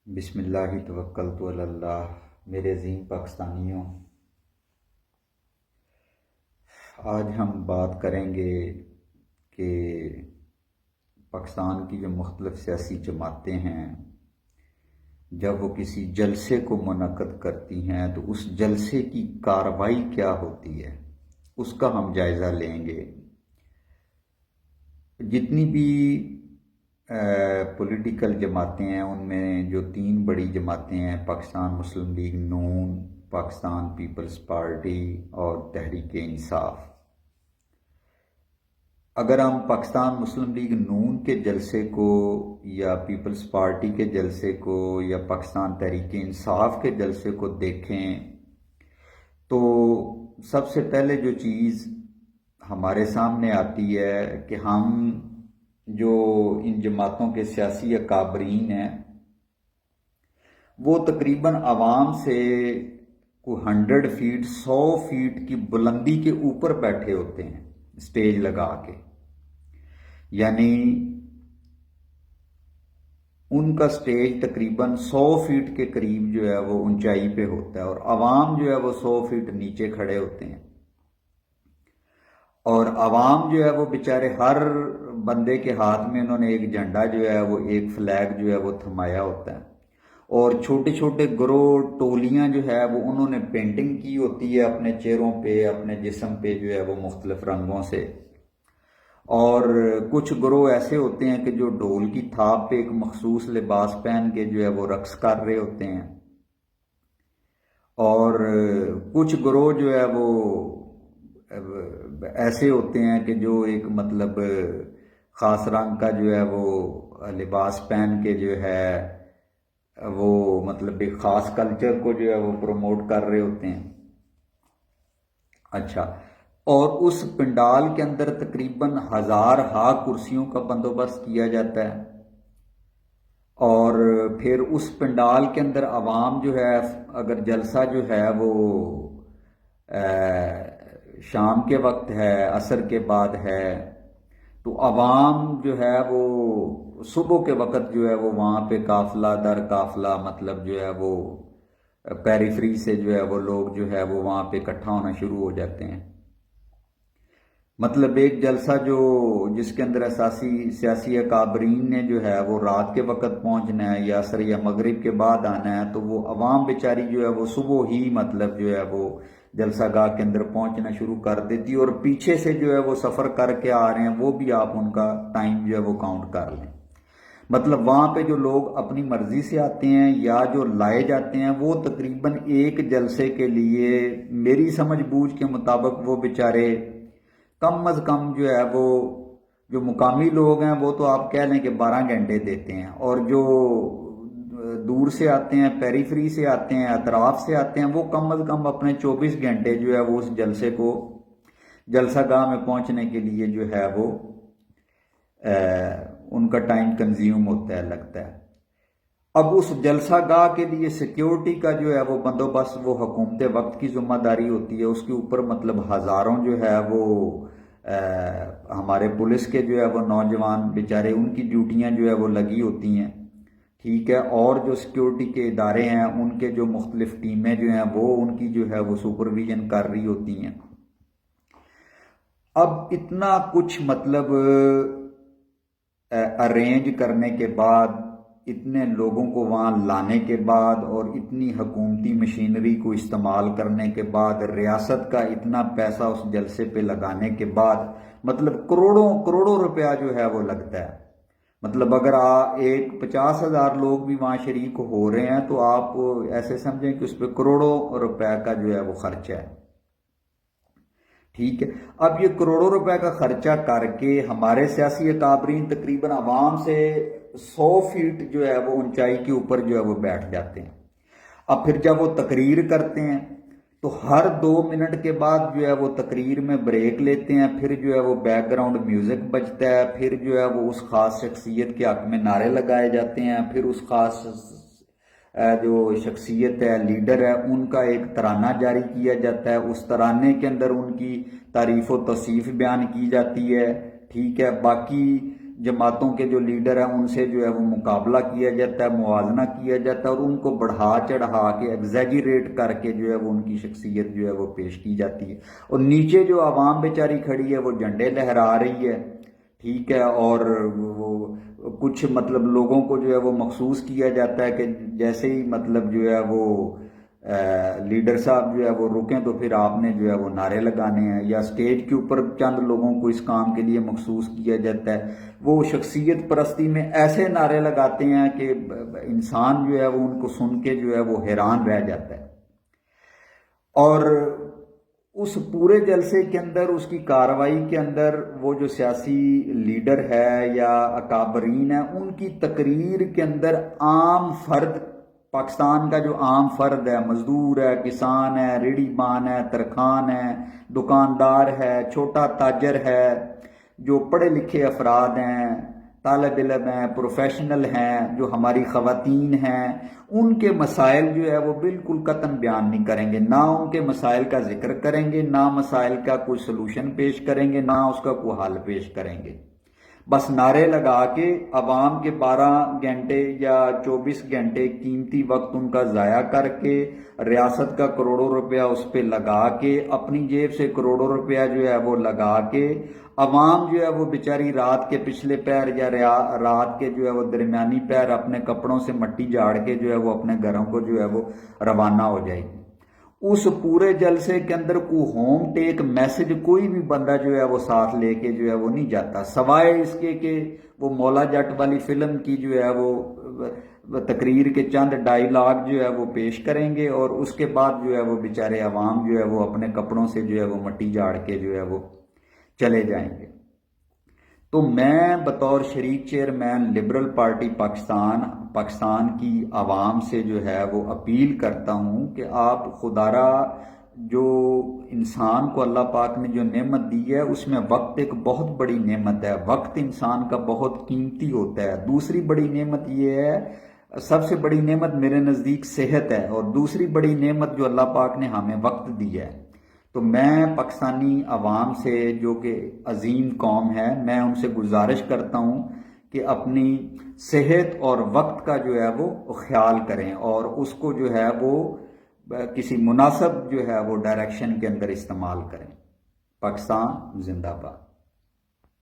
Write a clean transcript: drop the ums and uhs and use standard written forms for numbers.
بسم اللہ توکلت علی اللہ۔ میرے عظیم پاکستانیوں، آج ہم بات کریں گے کہ پاکستان کی جو مختلف سیاسی جماعتیں ہیں، جب وہ کسی جلسے کو منعقد کرتی ہیں تو اس جلسے کی کارروائی کیا ہوتی ہے، اس کا ہم جائزہ لیں گے۔ جتنی بھی پولیٹیکل جماعتیں ہیں، ان میں جو تین بڑی جماعتیں ہیں، پاکستان مسلم لیگ نون، پاکستان پیپلز پارٹی اور تحریک انصاف۔ اگر ہم پاکستان مسلم لیگ نون کے جلسے کو یا پیپلز پارٹی کے جلسے کو یا پاکستان تحریک انصاف کے جلسے کو دیکھیں تو سب سے پہلے جو چیز ہمارے سامنے آتی ہے کہ ہم جو ان جماعتوں کے سیاسی اکابرین ہیں وہ تقریباً عوام سے کوئی 100 فیٹ 100 فیٹ کی بلندی کے اوپر بیٹھے ہوتے ہیں سٹیج لگا کے، یعنی ان کا سٹیج تقریباً 100 فیٹ کے قریب جو ہے وہ اونچائی پہ ہوتا ہے، اور عوام جو ہے وہ 100 فیٹ نیچے کھڑے ہوتے ہیں، اور عوام جو ہے وہ بیچارے ہر بندے کے ہاتھ میں انہوں نے ایک جھنڈا جو ہے وہ ایک فلیگ جو ہے وہ تھمایا ہوتا ہے، اور چھوٹے چھوٹے گروہ ٹولیاں جو ہے وہ انہوں نے پینٹنگ کی ہوتی ہے اپنے چہروں پہ، اپنے جسم پہ جو ہے وہ مختلف رنگوں سے، اور کچھ گروہ ایسے ہوتے ہیں کہ جو ڈھول کی تھاپ پہ ایک مخصوص لباس پہن کے جو ہے وہ رقص کر رہے ہوتے ہیں، اور کچھ گروہ جو ہے وہ ایسے ہوتے ہیں کہ جو ایک مطلب خاص رنگ کا جو ہے وہ لباس پہن کے جو ہے وہ مطلب ایک خاص کلچر کو جو ہے وہ پروموٹ کر رہے ہوتے ہیں۔ اچھا، اور اس پنڈال کے اندر تقریباً 1000 کرسیوں کا بندوبست کیا جاتا ہے، اور پھر اس پنڈال کے اندر عوام جو ہے، اگر جلسہ جو ہے وہ شام کے وقت ہے، عصر کے بعد ہے، تو عوام جو ہے وہ صبح کے وقت جو ہے وہ وہاں پہ قافلہ در قافلہ مطلب جو ہے وہ پیریفری سے جو ہے وہ لوگ جو ہے وہ وہاں پہ اکٹھا ہونا شروع ہو جاتے ہیں۔ مطلب ایک جلسہ جس کے اندر اساسی سیاسی اکابرین نے جو ہے وہ رات کے وقت پہنچنا ہے یا عصر یا مغرب کے بعد آنا ہے، تو وہ عوام بیچاری جو ہے وہ صبح ہی مطلب جو ہے وہ جلسہ گاہ کے اندر پہنچنا شروع کر دیتی، اور پیچھے سے جو ہے وہ سفر کر کے آ رہے ہیں وہ بھی آپ ان کا ٹائم جو ہے وہ کاؤنٹ کر لیں۔ مطلب وہاں پہ جو لوگ اپنی مرضی سے آتے ہیں یا جو لائے جاتے ہیں وہ تقریباً ایک جلسے کے لیے میری سمجھ بوجھ کے مطابق وہ بیچارے کم از کم جو ہے وہ جو مقامی لوگ ہیں وہ تو آپ کہہ لیں کہ 12 گھنٹے دیتے ہیں، اور جو دور سے آتے ہیں، پیریفری سے آتے ہیں، اطراف سے آتے ہیں، وہ کم از کم اپنے 24 گھنٹے جو ہے وہ اس جلسے کو جلسہ گاہ میں پہنچنے کے لیے جو ہے وہ ان کا ٹائم کنزیوم ہوتا ہے، لگتا ہے۔ اب اس جلسہ گاہ کے لیے سیکیورٹی کا جو ہے وہ بندوبست وہ حکومت وقت کی ذمہ داری ہوتی ہے، اس کے اوپر مطلب ہزاروں جو ہے وہ ہمارے پولیس کے جو ہے وہ نوجوان بیچارے ان کی ڈیوٹیاں جو ہے وہ لگی ہوتی ہیں، ٹھیک ہے، اور جو سیکیورٹی کے ادارے ہیں ان کے جو مختلف ٹیمیں جو ہیں وہ ان کی جو ہے وہ سپرویژن کر رہی ہوتی ہیں۔ اب اتنا کچھ مطلب ارینج کرنے کے بعد، اتنے لوگوں کو وہاں لانے کے بعد، اور اتنی حکومتی مشینری کو استعمال کرنے کے بعد، ریاست کا اتنا پیسہ اس جلسے پہ لگانے کے بعد، مطلب کروڑوں کروڑوں روپیہ جو ہے وہ لگتا ہے۔ مطلب اگر ایک 50,000 لوگ بھی وہاں شریک ہو رہے ہیں تو آپ ایسے سمجھیں کہ اس پہ کروڑوں روپے کا جو ہے وہ خرچہ ہے، ٹھیک ہے۔ اب یہ کروڑوں روپے کا خرچہ کر کے ہمارے سیاسی اکابرین تقریباً عوام سے 100 فیٹ جو ہے وہ اونچائی کے اوپر جو ہے وہ بیٹھ جاتے ہیں۔ اب پھر جب وہ تقریر کرتے ہیں تو ہر 2 منٹ کے بعد جو ہے وہ تقریر میں بریک لیتے ہیں، پھر جو ہے وہ بیک گراؤنڈ میوزک بجتا ہے، پھر جو ہے وہ اس خاص شخصیت کے حق میں نعرے لگائے جاتے ہیں، پھر اس خاص جو شخصیت ہے، لیڈر ہے، ان کا ایک ترانہ جاری کیا جاتا ہے، اس ترانے کے اندر ان کی تعریف و توصیف بیان کی جاتی ہے، ٹھیک ہے۔ باقی جماعتوں کے جو لیڈر ہیں ان سے جو ہے وہ مقابلہ کیا جاتا ہے، موازنہ کیا جاتا ہے، اور ان کو بڑھا چڑھا کے ایگزیجریٹ کر کے جو ہے وہ ان کی شخصیت جو ہے وہ پیش کی جاتی ہے، اور نیچے جو عوام بیچاری کھڑی ہے وہ جھنڈے لہرا رہی ہے، ٹھیک ہے، اور وہ کچھ مطلب لوگوں کو جو ہے وہ مخصوص کیا جاتا ہے کہ جیسے ہی مطلب جو ہے وہ لیڈر صاحب جو ہے وہ رکیں تو پھر آپ نے جو ہے وہ نعرے لگانے ہیں، یا سٹیج کے اوپر چند لوگوں کو اس کام کے لیے مخصوص کیا جاتا ہے، وہ شخصیت پرستی میں ایسے نعرے لگاتے ہیں کہ انسان جو ہے وہ ان کو سن کے جو ہے وہ حیران رہ جاتا ہے۔ اور اس پورے جلسے کے اندر، اس کی کاروائی کے اندر، وہ جو سیاسی لیڈر ہے یا اکابرین ہے، ان کی تقریر کے اندر عام فرد، پاکستان کا جو عام فرد ہے، مزدور ہے، کسان ہے، ریڑھی بان ہے، ترخان ہے، دکاندار ہے، چھوٹا تاجر ہے، جو پڑھے لکھے افراد ہیں، طالب علم ہیں، پروفیشنل ہیں، جو ہماری خواتین ہیں، ان کے مسائل جو ہے وہ بالکل قطعاً بیان نہیں کریں گے، نہ ان کے مسائل کا ذکر کریں گے، نہ مسائل کا کوئی سلوشن پیش کریں گے، نہ اس کا کوئی حل پیش کریں گے۔ بس نعرے لگا کے عوام کے 12 گھنٹے یا 24 گھنٹے قیمتی وقت ان کا ضائع کر کے، ریاست کا کروڑوں روپیہ اس پہ لگا کے، اپنی جیب سے کروڑوں روپیہ جو ہے وہ لگا کے، عوام جو ہے وہ بیچاری رات کے پچھلے پیر یا رات کے جو ہے وہ درمیانی پیر اپنے کپڑوں سے مٹی جھاڑ کے جو ہے وہ اپنے گھروں کو جو ہے وہ روانہ ہو جائے گی۔ اس پورے جلسے کے اندر کوئی ہوم ٹیک میسج کوئی بھی بندہ جو ہے وہ ساتھ لے کے جو ہے وہ نہیں جاتا، سوائے اس کے کہ وہ مولا جٹ والی فلم کی جو ہے وہ تقریر کے چند ڈائیلاگ جو ہے وہ پیش کریں گے، اور اس کے بعد جو ہے وہ بیچارے عوام جو ہے وہ اپنے کپڑوں سے جو ہے وہ مٹی جھاڑ کے جو ہے وہ چلے جائیں گے۔ تو میں بطور شریک چیئرمین لبرل پارٹی پاکستان کی عوام سے جو ہے وہ اپیل کرتا ہوں کہ آپ خدارا، جو انسان کو اللہ پاک نے جو نعمت دی ہے اس میں وقت ایک بہت بڑی نعمت ہے، وقت انسان کا بہت قیمتی ہوتا ہے۔ دوسری بڑی نعمت یہ ہے، سب سے بڑی نعمت میرے نزدیک صحت ہے، اور دوسری بڑی نعمت جو اللہ پاک نے ہمیں وقت دی ہے۔ تو میں پاکستانی عوام سے، جو کہ عظیم قوم ہے، میں ان سے گزارش کرتا ہوں کہ اپنی صحت اور وقت کا جو ہے وہ خیال کریں، اور اس کو جو ہے وہ کسی مناسب جو ہے وہ ڈائریکشن کے اندر استعمال کریں۔ پاکستان زندہ باد۔